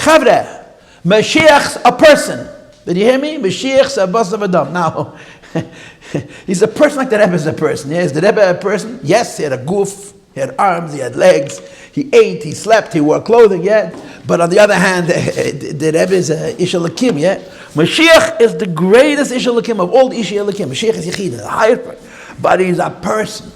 Chavre, Mashiach's a person. Did you hear me? Mashiach's a bas of Adam. Now, he's a person like the Rebbe is a person. Yeah, is the Rebbe a person? Yes, he had a goof, he had arms, he had legs, he ate, he slept, he wore clothing, yeah. But on the other hand, the Rebbe is a Ish Elokim, yeah. Mashiach is the greatest Ish Elokim of all Ish Elokim. Mashiach is Yechid, the higher person. But he's a person.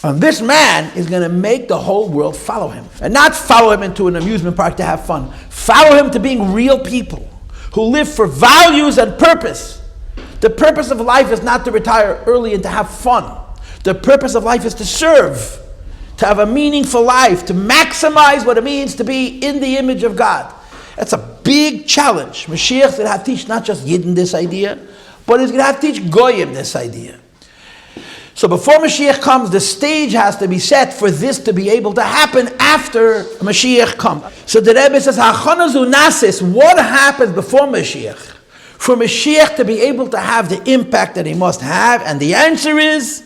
And this man is going to make the whole world follow him. And not follow him into an amusement park to have fun. Follow him to being real people who live for values and purpose. The purpose of life is not to retire early and to have fun. The purpose of life is to serve, to have a meaningful life, to maximize what it means to be in the image of God. That's a big challenge. Mashiach is going to have to teach not just Yidden this idea, but he's going to have to teach Goyim this idea. So before Mashiach comes, the stage has to be set for this to be able to happen after Mashiach comes. So the Rebbe says, Hachanazu Nasis, what happens before Mashiach? For Mashiach to be able to have the impact that he must have, and the answer is,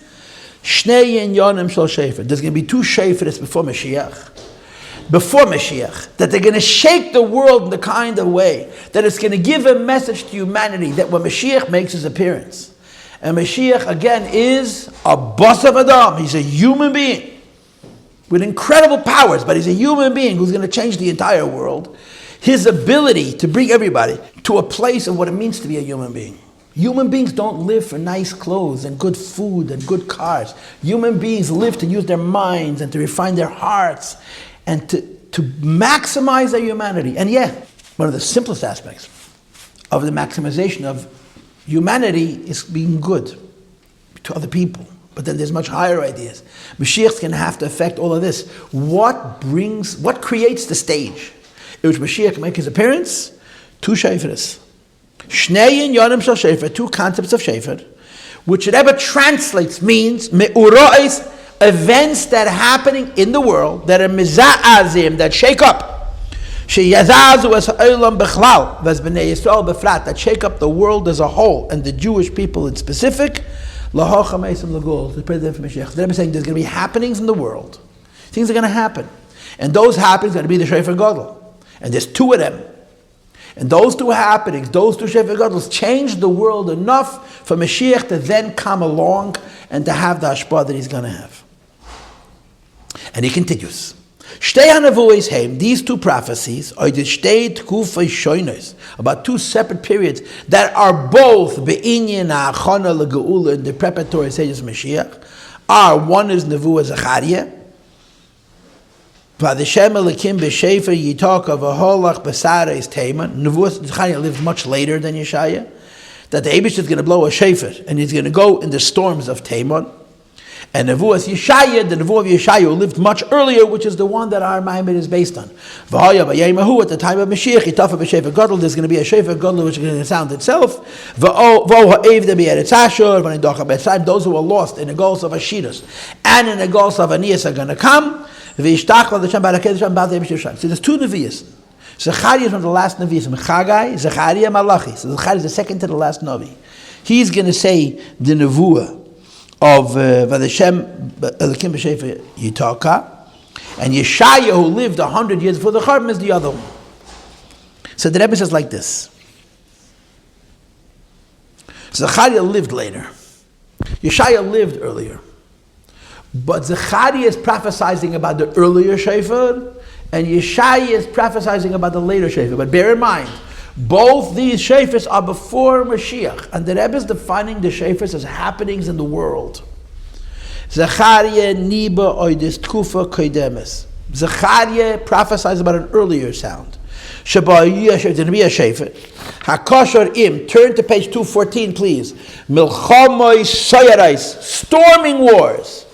Shnei Yonim Shel Shefer. There's going to be two Shefers before Mashiach. Before Mashiach, that they're going to shake the world in the kind of way that it's going to give a message to humanity that when Mashiach makes his appearance, and Mashiach, again, is a bas of Adam. He's a human being with incredible powers, but he's a human being who's going to change the entire world. His ability to bring everybody to a place of what it means to be a human being. Human beings don't live for nice clothes and good food and good cars. Human beings live to use their minds and to refine their hearts and to maximize their humanity. And yeah, one of the simplest aspects of the maximization of humanity is being good to other people. But then there's much higher ideas. Mashiach's going to have to affect all of this. What creates the stage in which Mashiach can make his appearance? Two shayfers. Shnei Yonim Shel Shefer, two concepts of Shefer, which Rebbe translates means me'urais, events that are happening in the world that are miza'azim, that shake up. Sheyazazu es ha'olam bechlal, v'ez b'nei Yisrael befrat, that shake up the world as a whole, and the Jewish people in specific, lahocha meisam l'gol, the president of Mashiach. The Rebbe is saying there's going to be happenings in the world. Things are going to happen. And those happenings are going to be the Shefer Gadol. And there's two of them. And those two happenings, those two Shefer Gadol's, changed the world enough for Mashiach to then come along and to have the hashpah that he's going to have. And he continues. These two prophecies are about two separate periods that are both in the preparatory stages of Mashiach. One is Nevuah Zechariah. Nevuah Zechariah lives much later than Yeshaya. That the Eibush is going to blow a shofar and he's going to go in the storms of Taimon. And Nevuah Yeshaya, the Nevuah of Yeshaya, who lived much earlier, which is the one that our Maimed is based on. At the time of Mashiach, there's going to be a Shofar Gadol which is going to sound itself. Those who are lost in the goals of Ashidus and in the goals of Anias are going to come. So there's two Nevi'as. Zechariah is one of the last Nevi'as. Chagai, Zechariah, Malachi. So Zechariah is the second to the last Navi. He's going to say the Nevuah of Vadeshem Elikim B'Shefer Yitaka, and Yeshaya, who lived 100 years before the Charbim, is the other one. So the Rebbe says like this. Zechariah lived later. Yeshaya lived earlier. But Zechariah is prophesying about the earlier Shofar, and Yeshaya is prophesying about the later Shofar. But bear in mind, both these shofars are before Mashiach, and the Rebbe is defining the shofars as happenings in the world. Zechariah niba oidis tkufa koidemes. Zechariah prophesies about an earlier sound. There's going to be a shofar. Hakashor im. Turn to page 214, please. Milchamoy soyarais. Storming wars.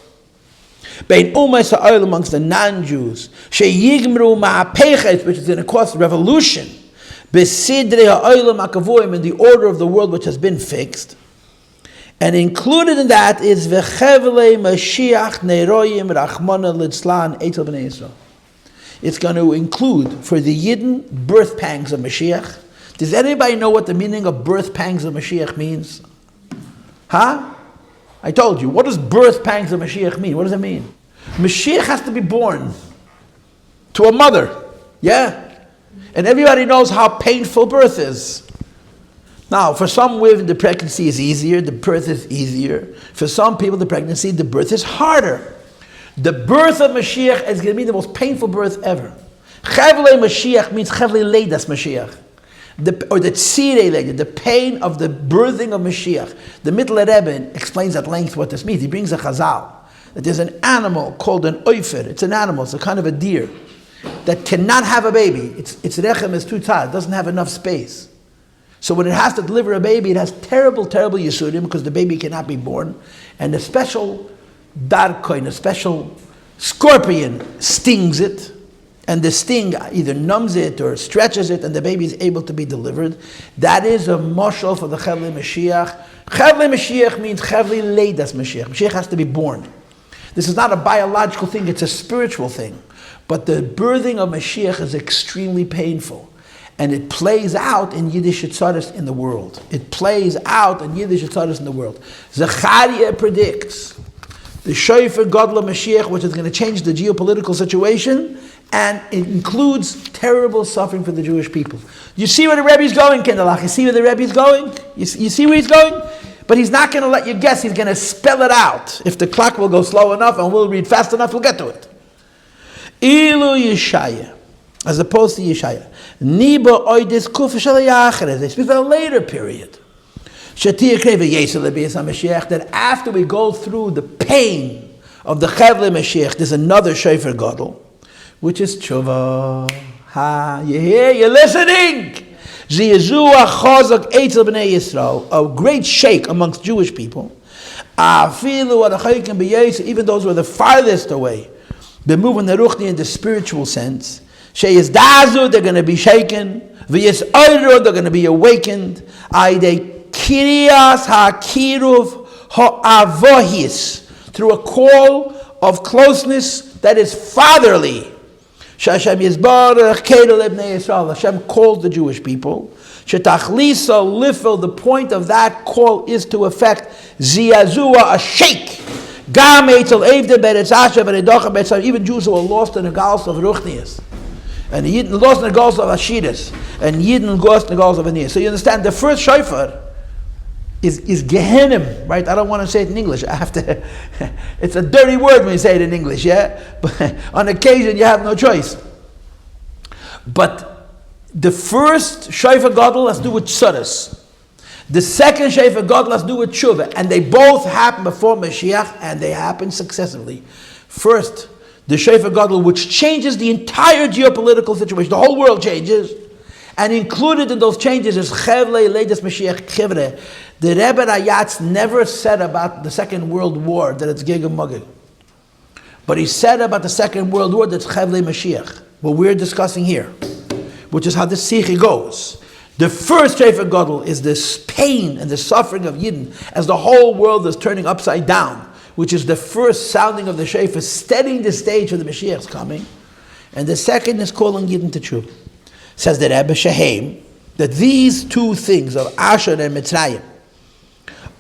Bein umas ha'oil amongst the non-Jews. Sheyigmru ma'apechet, which is going to cause revolution. Besidrei ha'olam hakavoim, in the order of the world which has been fixed, and included in that is v'chevlei Mashiach neiroyim rachmana litzlan etel b'nei Yisrael. It's going to include for the Yidden birth pangs of Mashiach. Does anybody know what the meaning of birth pangs of Mashiach means? Huh? I told you. What does birth pangs of Mashiach mean? What does it mean? Mashiach has to be born to a mother. Yeah. And everybody knows how painful birth is. Now, for some women, the pregnancy is easier, the birth is easier. For some people, the pregnancy, the birth is harder. The birth of Mashiach is going to be the most painful birth ever. Chavlei Mashiach means Chavlei Leidas Mashiach. Or the tzirei leda, the pain of the birthing of Mashiach. The Mittler Rebbe explains at length what this means. He brings a chazal. That there's an animal called an oifer. It's an animal, it's a kind of a deer, that cannot have a baby. Its rechem is too tight, it doesn't have enough space. So when it has to deliver a baby, it has terrible, terrible yisurim because the baby cannot be born. And a special darkoin, a special scorpion stings it. And the sting either numbs it or stretches it, and the baby is able to be delivered. That is a mashal for the Chavlei Mashiach. Chavlei Mashiach means Chavlei Leidas Mashiach. Mashiach has to be born. This is not a biological thing, it's a spiritual thing. But the birthing of Mashiach is extremely painful. And it plays out in Yiddish Chassidus in the world. It plays out in Yiddish Chassidus in the world. Zechariah predicts the Shofar Gadol Mashiach, which is going to change the geopolitical situation, and it includes terrible suffering for the Jewish people. You see where the Rebbe is going, Kendalach? You see where the Rebbe is going? You see where he's going? But he's not going to let you guess. He's going to spell it out. If the clock will go slow enough and we'll read fast enough, we'll get to it. Ilu Yeshaya, as opposed to Yeshaya. Niba oidis kufa shalayachare. They speak of a later period. That after we go through the pain of the Chavlei Mashiach, there's another Shofar Gadol, which is tshuva. You hear? You're listening. A great shake amongst Jewish people. Even those who are the farthest away, they're moving the ruchni in the spiritual sense. They're going to be shaken. They're going to be awakened. Through a call of closeness that is fatherly. Hashem called the Jewish people. The point of that call is to effect ziyazua, a shake. Even Jews who are lost in the galus of ruchnius, and Yidden lost in the galus of ashidus, and Yidden lost in the galus of aniyas. So you understand, the first shofar is Gehenim, right? I don't want to say it in English. I have to. It's a dirty word when you say it in English, yeah? But on occasion, you have no choice. But the first Shofar Gadol has to do with Tzuras. The second Shofar Gadol has to do with Tshuva. And they both happen before Mashiach, and they happen successively. First, the Shofar Gadol, which changes the entire geopolitical situation. The whole world changes. And included in those changes is Chavlei Leidas Mashiach Chivre. The Rebbe Rayatz never said about the Second World War that it's Geg and Magog. But he said about the Second World War that's Chavlei Mashiach. What we're discussing here, which is how the Sikhi goes. The first Shofar Gadol is this pain and the suffering of Yidden as the whole world is turning upside down, which is the first sounding of the Shofar, steadying the stage for the Mashiach's coming. And the second is calling Yidden to Tshuva. Says the Rebbe Shehem, that these two things of Asher and Mitzrayim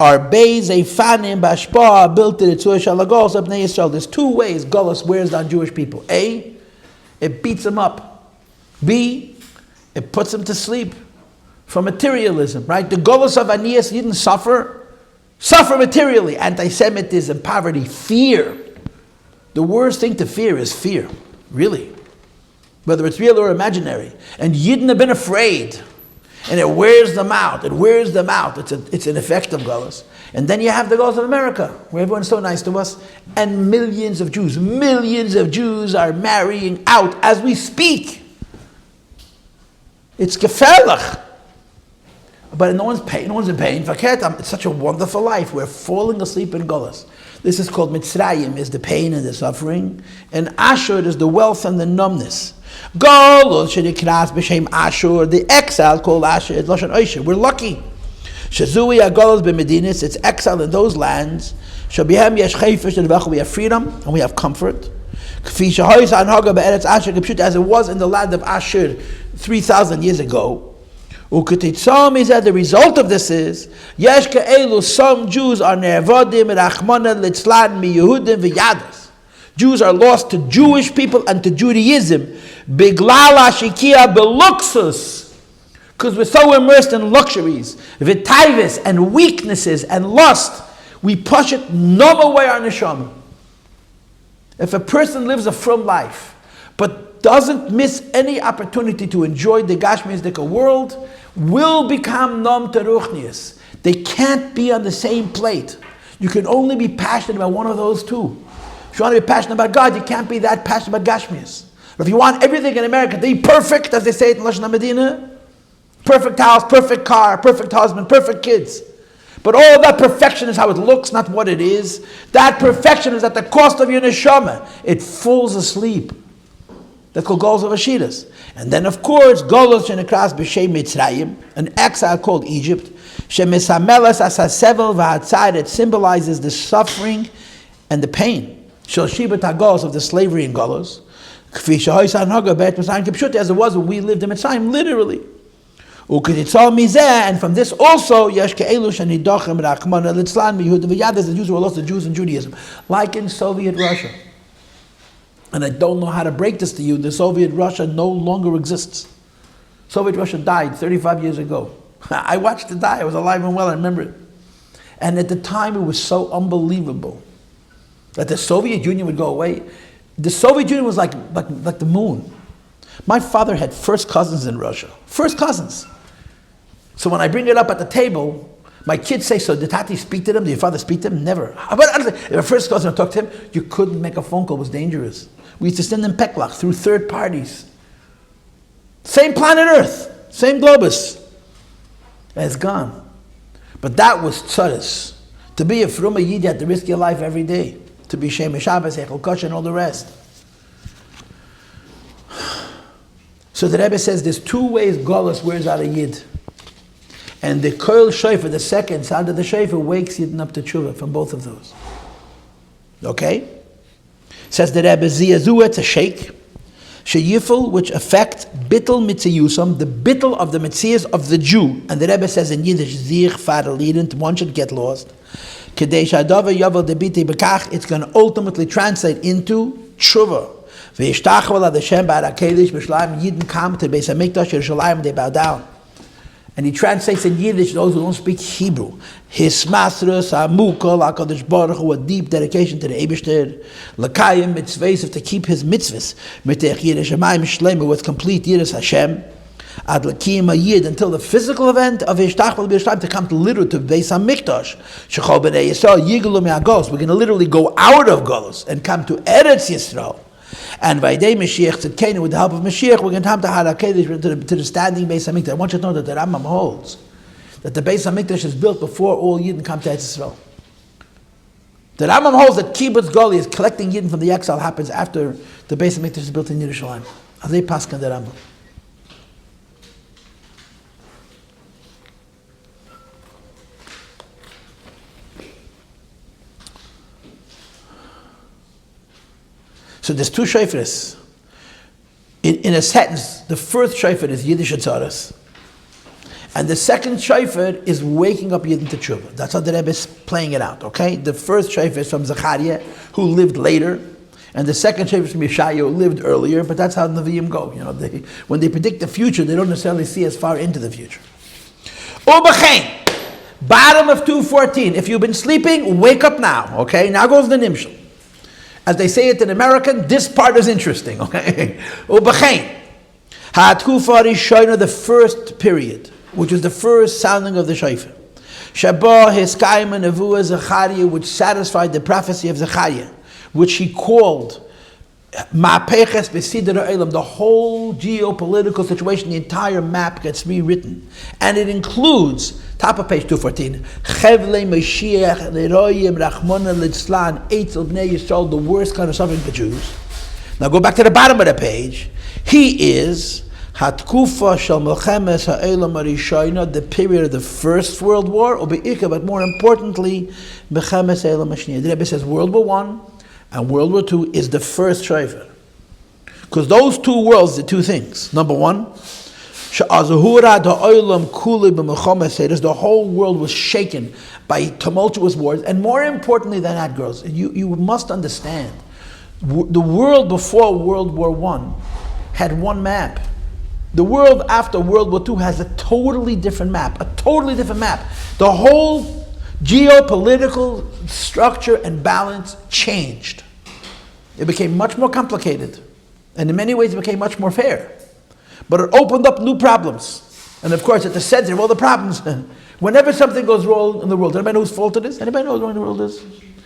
are Beis Eifanim Bashpa built to the Tzur Shalagos of Bnei Yisrael. There's two ways Golos wears down Jewish people. A, it beats them up. B, it puts them to sleep for materialism, right? The Golos of Aniyas didn't suffer materially. Anti-Semitism, poverty, fear. The worst thing to fear is fear, really. Whether it's real or imaginary. And Yidden have been afraid. And it wears them out. It's an effect of Golos. And then you have the Golos of America, where everyone's so nice to us. And millions of Jews are marrying out as we speak. It's gefährlich. But no one's in pain. It's such a wonderful life. We're falling asleep in Golos. This is called Mitzrayim, is the pain and the suffering. And Ashur is the wealth and the numbness. Golos shedikras b'shem Ashur, the exile called Ashur is Lashon Oisher. We're lucky. Shazui agolos b'medinis, it's exile in those lands. Shabihem yesh chayfish l'vach, we have freedom and we have comfort. Kfi shahoyis anhaga be'eretz Ashur k'pshut, as it was in the land of Ashur 3,000 years ago. Uketitzam is that the result of this is yesh ka'elu, some Jews are nervodim rachmana litzlan mi Yehudim v'yadas. Jews are lost to Jewish people and to Judaism. Biglal hashikia beluxus. Because we're so immersed in luxuries, v'taivis, and weaknesses, and lust, we push it numb away our neshama. If a person lives a frum life, but doesn't miss any opportunity to enjoy the Gashmizdika world, will become numb to Ruchnius. They can't be on the same plate. You can only be passionate about one of those two. If you want to be passionate about God, you can't be that passionate about Gashmias. But if you want everything in America to be perfect, as they say it in Lashon HaMedina, perfect house, perfect car, perfect husband, perfect kids. But all of that perfection is how it looks, not what it is. That perfection is at the cost of your neshama. It falls asleep. That's called Golos of Chassidus. And then, of course, Golos Shenekras B'Shem Mitzrayim, an exile called Egypt, Shemisamelas Asasevel V'Hatzad, it symbolizes the suffering and the pain. Shel Shibat HaGolos, of the slavery in Golos, Kfi Shehoysa Hanhaga B'Et Mitzrayim Kipshut, as it was when we lived in Mitzrayim, literally. And from this also, the Jews were lost to Jews in Judaism, like in Soviet Russia. And I don't know how to break this to you. The Soviet Russia no longer exists. Soviet Russia died 35 years ago. I watched it die. I was alive and well. I remember it. And at the time, it was so unbelievable that the Soviet Union would go away. The Soviet Union was like the moon. My father had first cousins in Russia. First cousins. So when I bring it up at the table, my kids say, so did Tati speak to them? Did your father speak to them? Never. But if a first cousin talked to him, you couldn't make a phone call. It was dangerous. We used to send them peklach through third parties. Same planet Earth. Same globus. And it's gone. But that was tzaddis. To be a fruma yid, you had to risk your life every day. To be Shem Shabbos, Echel Kosher, and all the rest. So the Rebbe says there's two ways Golos wears out a yid. And the Koil Shofar, the second sound of the Shofar, wakes Yidden up to tshuva from both of those. Okay? Says the Rebbe, Ziyazua, it's a shake. Sheyifel, which affect bittel mitziyusam, the bittel of the mitzias of the Jew. And the Rebbe says in Yiddish, Zich faralident, one should get lost. Kadesh Adava Yavel Debiti Bekach, it's going to ultimately translate into tshuva. V'yishtachval ad Hashem ba'ar HaKedesh b'shlayim, Yidden come to Beis HaMikdash Yerushalayim, they bow down. And he translates in Yiddish those who don't speak Hebrew. His masras amukol HaKadosh Baruch Hu, a deep dedication to the Eibishter. L'kayim mitzvahs, to keep his mitzvahs. Mitech Yiras Shamayim Shlema, with complete Yiras Hashem. Ad l'kiyim Yid, until the physical event of Yishtachval B'Yisrael to come to literally to Beis HaMikdash. Shechol b'nei Yisrael yigalu me'agos. We're going to literally go out of Golos and come to Eretz Yisrael. And by day Mashiach Tzidkenu, with the help of Mashiach, we're going to come to Harakedesh, to the standing Beis HaMikdash. I want you to know that the Rambam holds that the Beis HaMikdash is built before all Yidden come to Eretz Yisrael. The Rambam holds that Kibbutz Goli is collecting Yidden from the exile happens after the Beis HaMikdash is built in Yerushalayim. As they pass on the Rambam. So there's two shofars. In a sentence, the first shofar is Yiddish Atzaras, and the second shofar is waking up Yidden to tshuva. That's how the Rebbe is playing it out, okay? The first shofar is from Zechariah, who lived later, and the second shofar is from Yeshayahu, who lived earlier, but that's how the Nevi'im go. You know, when they predict the future, they don't necessarily see as far into the future. U'b'chein, bottom of 214. If you've been sleeping, wake up now, okay? Now goes the Nimshal. As they say it in American, this part is interesting, okay? U'b'chein, ha'atkufa rishona, the first period, which is the first sounding of the shofar. Shabbat hiskayim nevuah Zechariah, which satisfied the prophecy of Zechariah, which he called ma'peches b'sidra olam. The whole geopolitical situation, the entire map gets rewritten, and it includes, top of page 214, Chevle Moshiach Leroyim Rachmona Litzlan Eitzel Bnei Yisrael, the worst kind of suffering for Jews. Now go back to the bottom of the page. He is Hatkufa Shel Melchemes Ha'olam Harishona, the period of the First World War, or Be'ika, but more importantly, Melchemes Ha'olam Hashniya. The Rebbe says World War I and World War II is the first shofar. Because those two worlds are two things. Number one, the whole world was shaken by tumultuous wars. And more importantly than that, girls, you must understand, The world before World War I had one map. The world after World War II has a totally different map. A totally different map. The whole geopolitical structure and balance changed. It became much more complicated. And in many ways it became much more fair. But it opened up new problems. And of course at the center of all the problems, whenever something goes wrong in the world, anybody know whose fault it is? Anybody know what's wrong in the world is?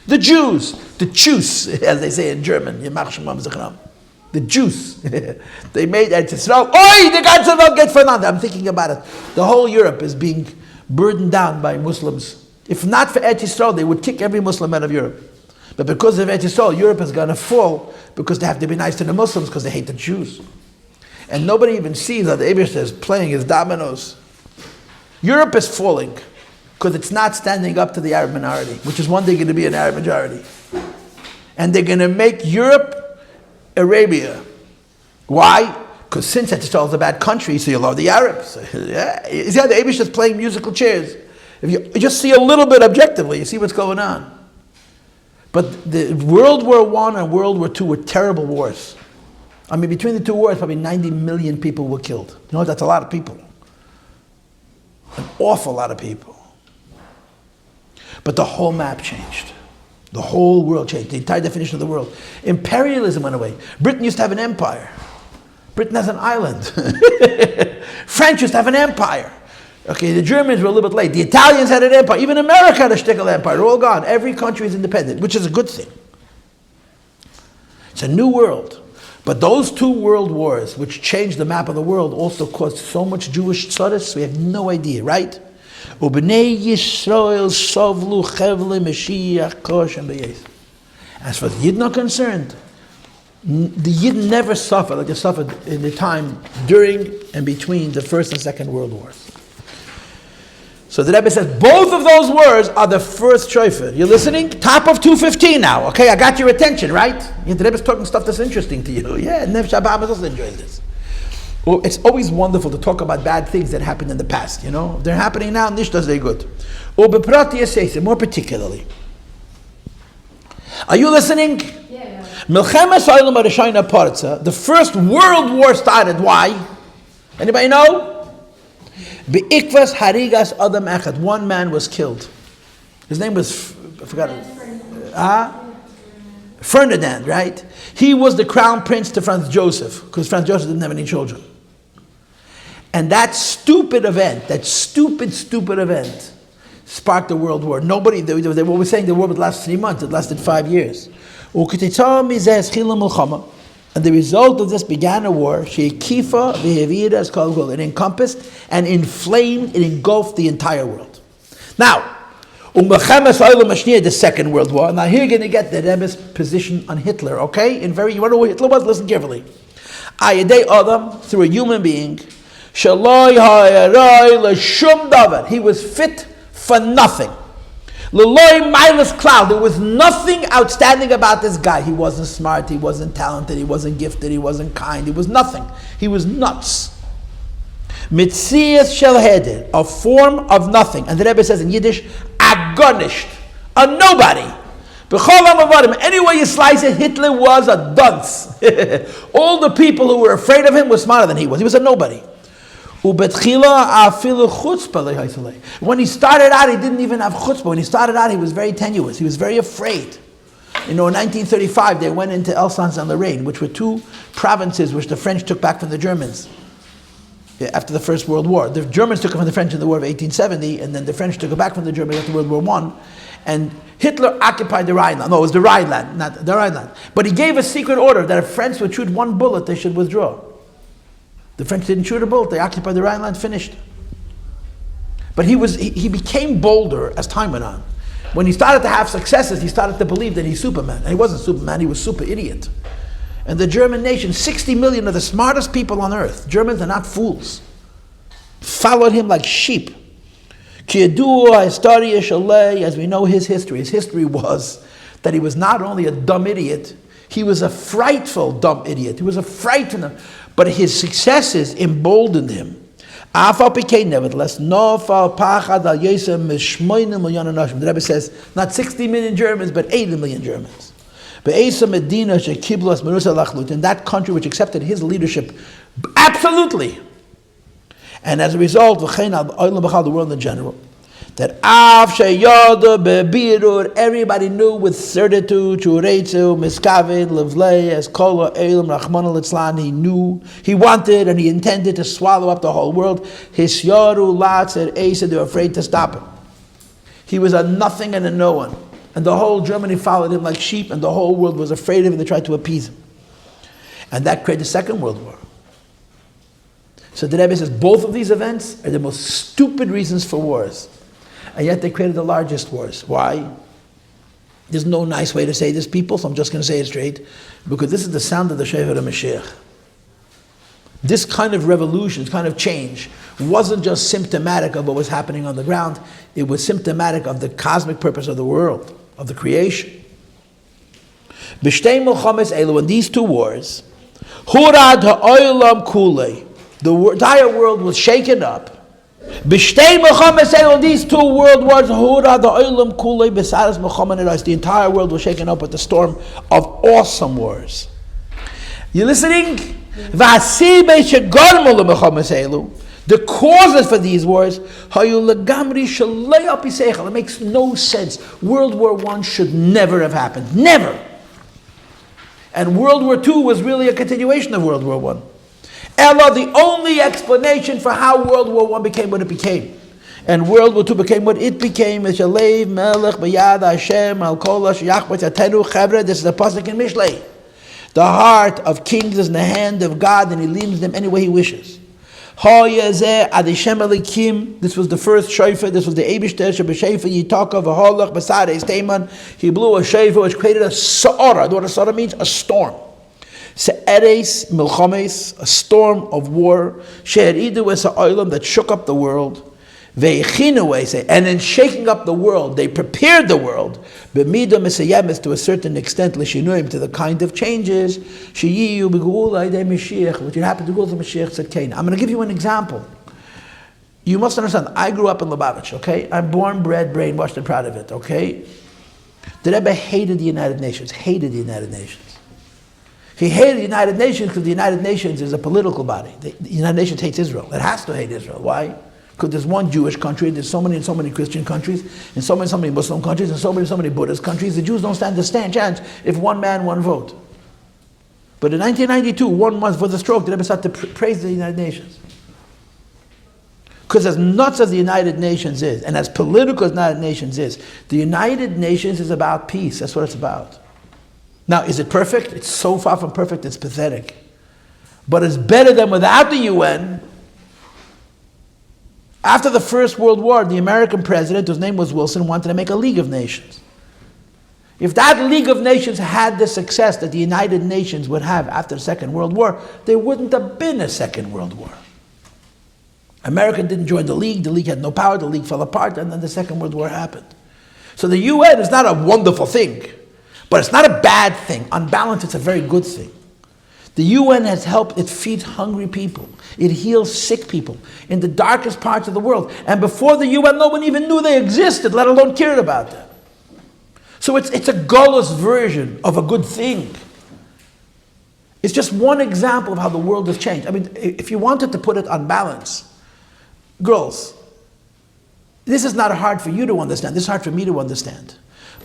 The Jews, the Jews, as they say in German. The Jews. They made Eretz Yisrael. Oi, the ganze Welt geht voneinander. I'm thinking about it. The whole Europe is being burdened down by Muslims. If not for Eretz Yisrael, they would kick every Muslim out of Europe. But because of Eretz Yisrael, Europe is going to fall because they have to be nice to the Muslims because they hate the Jews. And nobody even sees that the Eibush is playing his dominoes. Europe is falling because it's not standing up to the Arab minority, which is one day going to be an Arab majority. And they're going to make Europe Arabia. Why? Because since Israel is a bad country, so you love the Arabs. Yeah. You see how the Eibush is playing musical chairs? If you just see a little bit objectively, you see what's going on. But the World War I and World War II were terrible wars. I mean, between the two wars, probably 90 million people were killed. You know, that's a lot of people. An awful lot of people. But the whole map changed. The whole world changed. The entire definition of the world. Imperialism went away. Britain used to have an empire. Britain has an island. French used to have an empire. Okay, the Germans were a little bit late. The Italians had an empire. Even America had a shtickle empire. They're all gone. Every country is independent, which is a good thing. It's a new world. But those two world wars, which changed the map of the world, also caused so much Jewish tzadis, we have no idea, right? Ubnei Yisrael sovlu chevle Mashiach koshem b'yis. As far as the Yidden are concerned, the Yidden never suffered like they suffered in the time during and between the First and Second World Wars. So the Rebbe says both of those words are the first shofar. You're listening? Top of 215 now. Okay, I got your attention, right? The Rebbe's talking stuff that's interesting to you. Yeah, Nefesh HaBa'am is also enjoying this. Well, it's always wonderful to talk about bad things that happened in the past, you know? They're happening now, nish does they good. More particularly. Are you listening? Yeah. The first world war started, why? Anybody know? Be'ikvas harigas adam echad. One man was killed. His name was, I forgot it. Ferdinand, right? He was the crown prince to Franz Joseph, because Franz Joseph didn't have any children. And that stupid event, sparked the world war. Nobody, they were saying the war would last 3 months. It lasted 5 years. And the result of this began a war. It encompassed and inflamed, it engulfed the entire world. Now, the Second World War. Now here you're going to get the Rebbe's position on Hitler, okay? You want to know who Hitler was? Listen carefully. Adam, through a human being, he was fit for nothing. There was nothing outstanding about this guy. He wasn't smart, he wasn't talented, he wasn't gifted, he wasn't kind, he was nothing. He was nuts. Mitzias shel heder, a form of nothing. And the Rebbe says in Yiddish, agonished, a nobody. Any way you slice it, Hitler was a dunce. All the people who were afraid of him were smarter than he was. He was a nobody. When he started out, he didn't even have chutzpah. When he started out, he was very tenuous. He was very afraid. You know, in 1935, they went into Alsace-Lorraine, which were two provinces which the French took back from the Germans after the First World War. The Germans took it from the French in the War of 1870, and then the French took it back from the Germans after World War I. And Hitler occupied the Rhineland. No, it was the Rhineland, not the Rhineland. But he gave a secret order that if French would shoot one bullet, they should withdraw. The French didn't shoot a bullet. They occupied the Rhineland, finished. But he became bolder as time went on. When he started to have successes, he started to believe that he's Superman. And he wasn't Superman, he was super idiot. And the German nation, 60 million of the smartest people on earth, Germans are not fools, followed him like sheep. As we know his history was that he was not only a dumb idiot, he was a frightful dumb idiot. He was a frightener. But his successes emboldened him. Nevertheless, the Rebbe says, not 60 million Germans, but 80 million Germans. In that country which accepted his leadership absolutely. And as a result, the world in general, that everybody knew with certitude, he knew, he wanted and he intended to swallow up the whole world. They were afraid to stop him. He was a nothing and a no one. And the whole Germany followed him like sheep, and the whole world was afraid of him. They tried to appease him. And that created the Second World War. So the Rebbe says both of these events are the most stupid reasons for wars. And yet they created the largest wars. Why? There's no nice way to say this, people, so I'm just going to say it straight. Because this is the sound of the Shofar of Mashiach. This kind of revolution, this kind of change, wasn't just symptomatic of what was happening on the ground. It was symptomatic of the cosmic purpose of the world, of the creation. B'shtei milchames elu, in these two wars, hurad ha'olam kulei, the entire world was shaken up. B'shtei milchames elu, in these two world wars, hurad ha'olam kulei b'saras milchaman erais, the entire world was shaken up with the storm of awesome wars. You listening? The causes for these wars, it makes no sense. World War I should never have happened. Never. And World War II was really a continuation of World War I. Ella, the only explanation for how World War I became what it became. And World War II became what it became. This is the pasuk in Mishlei. The heart of kings is in the hand of God, and he leads them any way he wishes. This was the first shofar. This was the Eibishter Shebeshayfa Yitaka v'Holach B'Sareis Teiman. He blew a shofar which created a sa'ara. What a sa'ara means? A storm. Se'eres milchames, a storm of war. She'eridu esa'olam, that shook up the world. Ve'echinu, and in shaking up the world, they prepared the world. B'midah mesayemes, to a certain extent, l'shinuim, to the kind of changes. Sheyiyu b'geula idei Mashiach, which would happen to go to Mashiach said Cain. I'm going to give you an example. You must understand, I grew up in Lubavitch, okay? I'm born, bred, brainwashed, and proud of it, okay? The Rebbe hated the United Nations, He hated the United United Nations because the United Nations is a political body. The United Nations hates Israel. It has to hate Israel. Why? Because there's one Jewish country, there's so many Christian countries, and so many Muslim countries, and so many Buddhist countries. The Jews don't stand a chance if one man, one vote. But in 1992, 1 month for the stroke, the Rebbe started to praise the United Nations. Because as nuts as the United Nations is, and as political as the United Nations is, the United Nations is about peace. That's what it's about. Now, is it perfect? It's so far from perfect, it's pathetic. But it's better than without the UN. After the First World War, the American president, whose name was Wilson, wanted to make a League of Nations. If that League of Nations had the success that the United Nations would have after the Second World War, there wouldn't have been a Second World War. America didn't join the League had no power, the League fell apart, and then the Second World War happened. So the UN is not a wonderful thing, but it's not a bad thing. On balance, it's a very good thing. The UN has helped, it feeds hungry people. It heals sick people in the darkest parts of the world. And before the UN, no one even knew they existed, let alone cared about them. So it's a gullus version of a good thing. It's just one example of how the world has changed. I mean, if you wanted to put it on balance, girls, this is not hard for you to understand. This is hard for me to understand.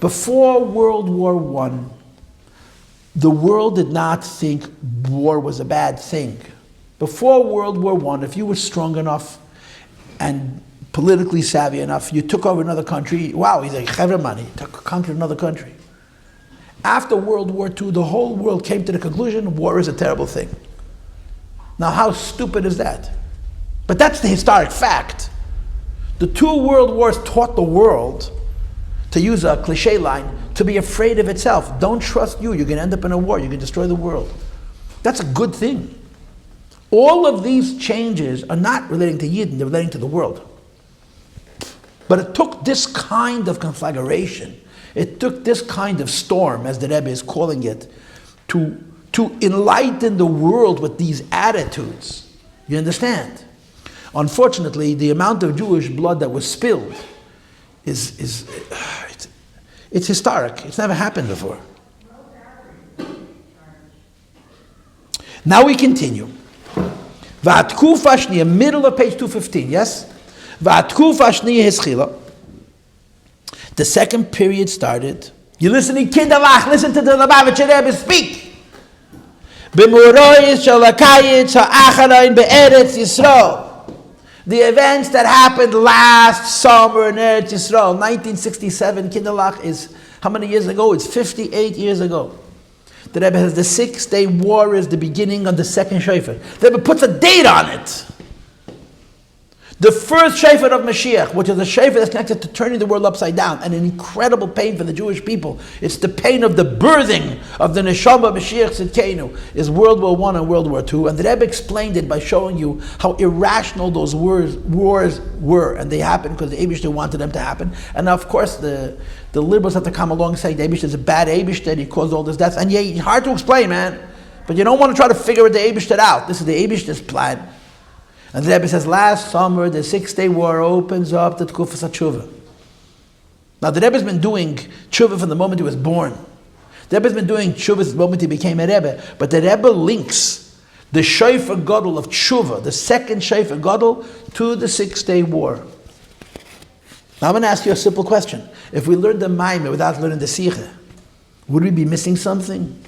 Before World War I, the world did not think war was a bad thing. Before World War I, if you were strong enough and politically savvy enough, you took over another country. Wow, he's a chevreman, he conquered another country. After World War II, the whole world came to the conclusion war is a terrible thing. Now, how stupid is that? But that's the historic fact. The two world wars taught the world, to use a cliche line, to be afraid of itself. Don't trust you. You're going to end up in a war. You're going to destroy the world. That's a good thing. All of these changes are not relating to Yidden, they're relating to the world. But it took this kind of conflagration, it took this kind of storm, as the Rebbe is calling it, to enlighten the world with these attitudes. You understand? Unfortunately, the amount of Jewish blood that was spilled it's historic. It's never happened before. Now we continue. V'atkufa shniya, middle of page 215, yes? V'atkufa shniya hischila. The second period started. You listening, Kindalach, listen to the Lubavitcher Rebbe speak. B'muroyis shalakayit ha'acharayin be'eretz Yisrael. The events that happened last summer in Eretz Yisrael, 1967, Kindalach is, how many years ago? It's 58 years ago. The Rebbe has the 6-day war is the beginning of the second shofar. The Rebbe puts a date on it. The first shofar of Mashiach, which is a shofar that's connected to turning the world upside down, and an incredible pain for the Jewish people. It's the pain of the birthing of the neshama Mashiach Tzidkenu, is World War I and World War II. And the Rebbe explained it by showing you how irrational those wars were, and they happened because the Eibishter wanted them to happen. And now, of course, the liberals have to come along saying the Eibishter is a bad Eibishter, he caused all this death. And yeah, it's hard to explain, man. But you don't want to try to figure the Eibishter out. This is the Eibishter's plan. And the Rebbe says, last summer, the 6-day war opens up the Tkufas HaTshuvah. Now, the Rebbe's been doing Tshuvah from the moment he was born. The Rebbe's been doing Tshuvah from the moment he became a Rebbe. But the Rebbe links the Shofar Gadol of Tshuvah, the second Shofar Gadol, to the 6-day war. Now, I'm going to ask you a simple question. If we learned the Maimah without learning the Sikha, would we be missing something?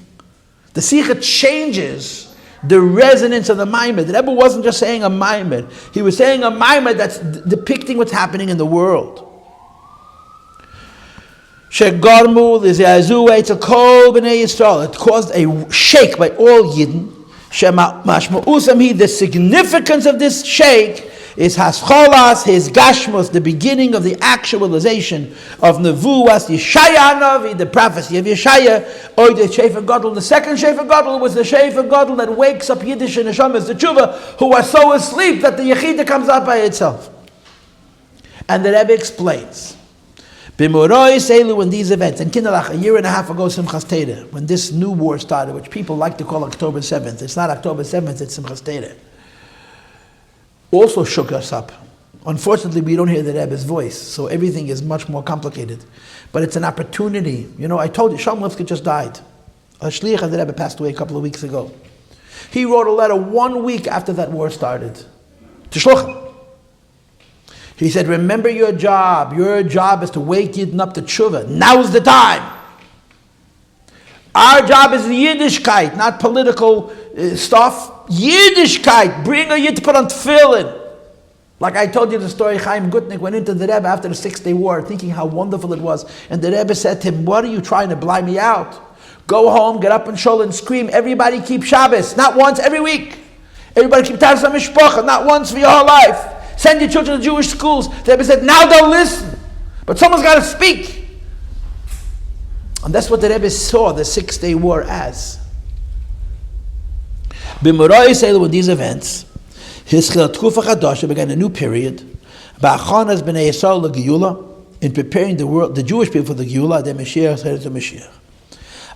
The Sikha changes the resonance of the Maimah. The Rebbe wasn't just saying a Maimah. He was saying a Maimah that's depicting what's happening in the world. It caused a shake by all Yidden. The significance of this shake is Hascholas, his Gashmos, the beginning of the actualization of Nevuas, Yeshaya Navi, the prophecy of Yeshaya, or the Shofar Gadol. The second Shofar Gadol was the Shofar Gadol that wakes up Yiddish and Neshamas, the Tshuva, who are so asleep that the Yechida comes out by itself. And the Rebbe explains, B'moroi Seilu, in these events, and Kindalach, a year and a half ago, Simchas Torah, when this new war started, which people like to call October 7th. It's not October 7th, it's Simchas Torah. Also shook us up. Unfortunately, we don't hear the Rebbe's voice, so everything is much more complicated. But it's an opportunity. You know, I told you, Shalom Levsky just died. A shliach of the Rebbe passed away a couple of weeks ago. He wrote a letter 1 week after that war started to Shluchim. He said, remember your job. Your job is to wake Yidden up to tshuva. Now's the time. Our job is Yiddishkeit, not political stuff. Yiddishkeit. Bring a Yid to put on tefillin. Like I told you the story, Chaim Gutnick went into the Rebbe after the 6-day war thinking how wonderful it was. And the Rebbe said to him, what are you trying to blind me out? Go home, get up and shul and scream, everybody keep Shabbos. Not once, every week. Everybody keep Taras HaMishpacha, not once for your whole life. Send your children to Jewish schools. The Rebbe said, now they'll listen. But someone's got to speak. And that's what the Rebbe saw the 6-day war as. B'moroi Seilu, with these events, Hischil Tkufa Chadasha began a new period. Ba'achanas b'nei Yisrael l'Giyula, in preparing the world, the Jewish people for the Giyula, the Mashiach, the Mashiach.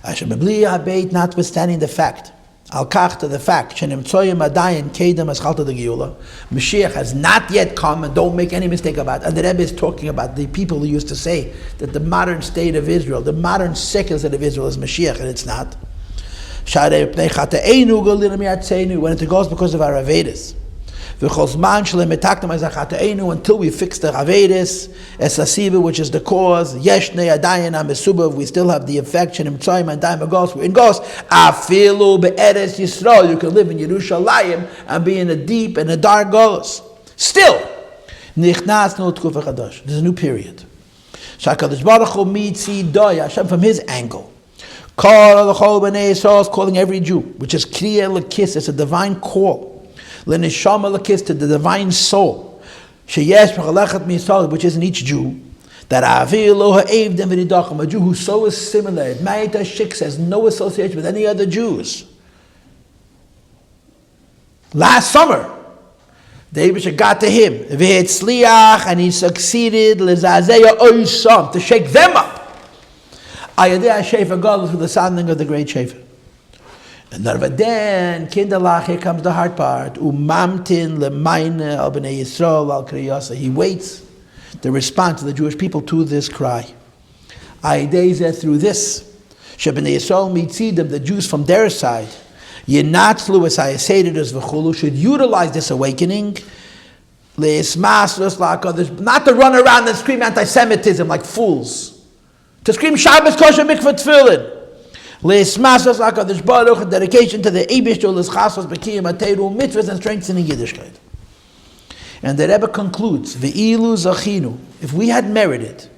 Asher b'bli habeit, notwithstanding the fact, al kach to the fact, shenim tzoyim adayin kedem aschalta the Giyula, Mashiach has not yet come, and don't make any mistake about it. And the Rebbe is talking about the people who used to say that the modern state of Israel, the modern secular state of Israel is Mashiach, and it's not. When it goes because of our Avedis. Until we fix the Avedis, Esasiva, which is the cause, Yeshne Adayan Amesubav, we still have the affection, Imtsoyim and Daim Agos, we're in Gos, Afilu Be'eres Yisrael, you can live in Yerushalayim and be in a deep and a dark Gos. Still, Nichnas no Tkufa Chadash, there's a new period. Shakadosh Baruch Hu Mitzi Doya, Hashem from his angle. Call the Chol B'nei Yisrael is calling every Jew, which is Kriya L'Kis, it's a divine call. L'neshama L'Kis, to the divine soul. Sheyesh B'chalechat M'Yisrael, which is in each Jew. That Avi Eloha Evdim V'nidachim, a Jew who so is similar. Ma'ita Shik has no association with any other Jews. Last summer, the Eibusha got to him. V'etzliach, and he succeeded L'zazeya Oysam, to shake them up. Ayadeh Shofar Gadol, through the sounding of the great Shofar. And then, Kindalach, here comes the hard part. Umamtin lemayne al b'nei Yisrael al kriyasa. He waits the response of the Jewish people to this cry. Ayadeh through this. Shebnei Yisrael mitzidim, the Jews from their side. Yenatzlu es hayasedidas v'chulu should utilize this awakening. Le'esmasros la'akadosh, not to run around and scream anti-Semitism like fools. To scream Shabbos kosher mikvah tefillin. Le'esmasros la'akadosh baruch, a dedication to the Eibishter l'schasos b'kiyim ateiru mitzvahs and strengthening Yiddishkeit. And the Rebbe concludes, Ve'ilu zachinu, if we had merited,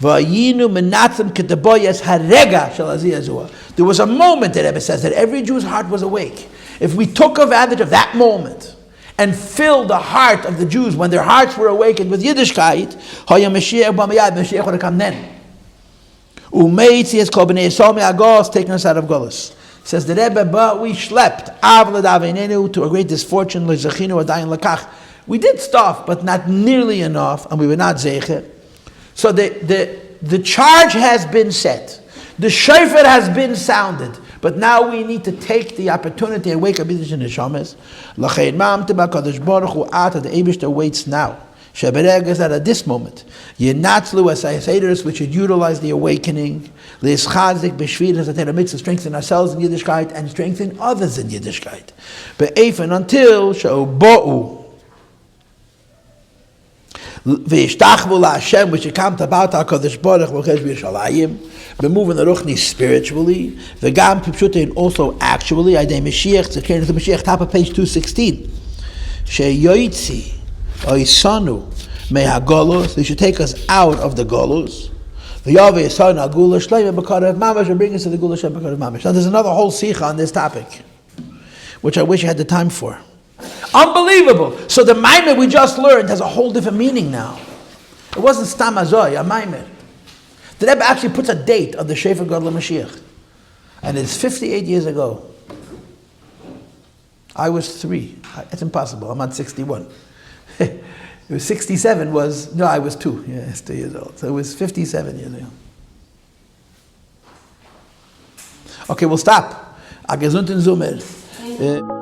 Va'yinu menatzim ketaboyes harega shel aziyah. There was a moment, the Rebbe says, that every Jew's heart was awake. If we took advantage of that moment and filled the heart of the Jews when their hearts were awakened with Yiddishkeit, Haya Mashiach b'mayad, Mashiach would have come then. Umeitzi has called b'nei Yisrael me'agos, taken us out of Golus. Says the Rebbe, but we schlepped Avlad Aveinenu to a great misfortune, L'zachinu adayin lakach. We did stuff, but not nearly enough, and we were not zeicher. So the charge has been set. The shofar has been sounded. But now we need to take the opportunity and wake up Yiddish in the Neshamas. L'chein ma'am teba kadosh baruch hu ata, the Eibishter waits now. Sheberegas, that at this moment, Yenatzlu as hayasedidas, which should utilize the awakening. L'ischazik b'shviras atera mitzvah, strengthen ourselves in Yiddishkeit and strengthen others in Yiddishkeit. Be'efen until she'obo'u. V'yishtachvu la'Hashem, which come to about HaKadosh Baruch Hu Chesh B'Yishalayim, b'moving the Ruchni spiritually, v'gam pipshutein also actually, Adei Mashiach, Tzedkenu to Mashiach, top of page 216, she'yoytzi oisanu me'hagolos, they should take us out of the golos, v'yaveh yisanu agula shleima b'karav mamash, and bring us to the gula shem b'karav mamash. Now there's another whole sikha on this topic, which I wish I had the time for. Unbelievable. So the Maimer we just learned has a whole different meaning now. It wasn't Stam Azoy, a Maimer. The Rebbe actually puts a date of the Shofar Gadol Mashiach. And it's 58 years ago. I was 3. It's impossible. I'm not 61. It was 67 was, no, I was 2. Yeah, it's 2 years old. So it was 57 years ago. Okay, we'll stop. A gesunden Zumel.